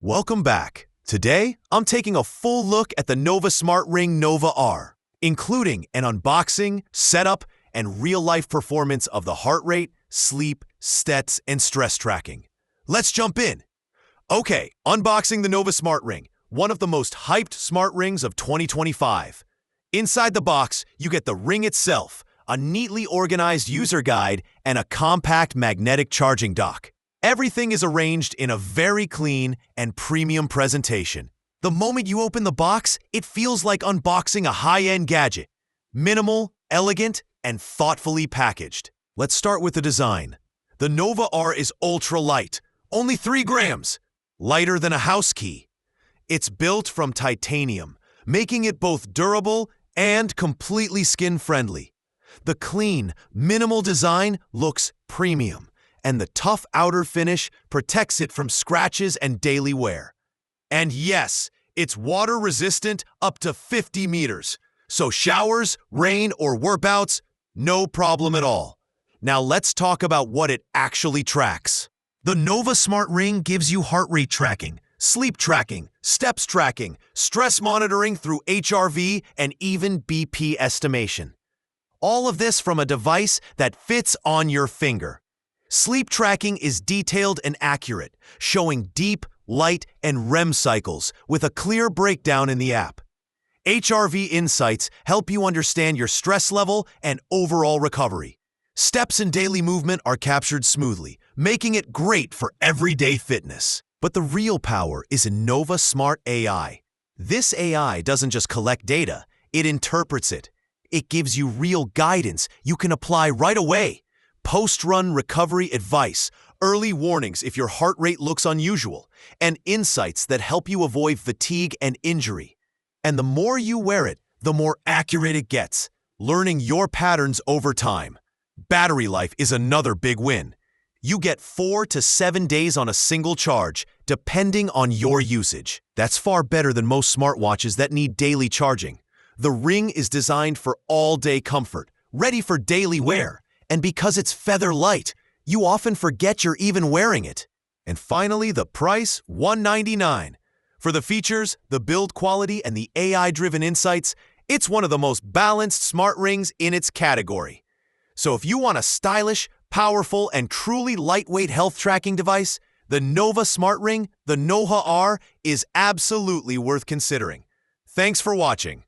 Welcome back. Today, I'm taking a full look at the NovaSmart Ring Nova R, including an unboxing, setup, and real-life performance of the heart rate, sleep, stats, and stress tracking. Let's jump in. Okay, unboxing the NovaSmart Ring, one of the most hyped smart rings of 2025. Inside the box, you get the ring itself, a neatly organized user guide, and a compact magnetic charging dock. Everything is arranged in a very clean and premium presentation. The moment you open the box, it feels like unboxing a high-end gadget. Minimal, elegant, and thoughtfully packaged. Let's start with the design. The Nova R is ultra-light, only 3 grams, lighter than a house key. It's built from titanium, making it both durable and completely skin-friendly. The clean, minimal design looks premium, and the tough outer finish protects it from scratches and daily wear. And yes, it's water-resistant up to 50 meters, so showers, rain, or workouts, no problem at all. Now let's talk about what it actually tracks. The NovaSmart Ring gives you heart rate tracking, sleep tracking, steps tracking, stress monitoring through HRV, and even BP estimation. All of this from a device that fits on your finger. Sleep tracking is detailed and accurate, showing deep, light, and REM cycles with a clear breakdown in the app. HRV insights help you understand your stress level and overall recovery. Steps and daily movement are captured smoothly, making it great for everyday fitness. But the real power is in NovaSmart AI. This AI doesn't just collect data, it interprets it. It gives you real guidance you can apply right away. Post-run recovery advice, early warnings if your heart rate looks unusual, and insights that help you avoid fatigue and injury. And the more you wear it, the more accurate it gets, learning your patterns over time. Battery life is another big win. You get 4 to 7 days on a single charge, depending on your usage. That's far better than most smartwatches that need daily charging. The ring is designed for all-day comfort, ready for daily wear. And because it's feather light, you often forget you're even wearing it. And finally, the price, $199. For the features, the build quality, and the AI-driven insights, it's one of the most balanced smart rings in its category. So if you want a stylish, powerful, and truly lightweight health tracking device, the NovaSmart Ring, the Nova R, is absolutely worth considering. Thanks for watching.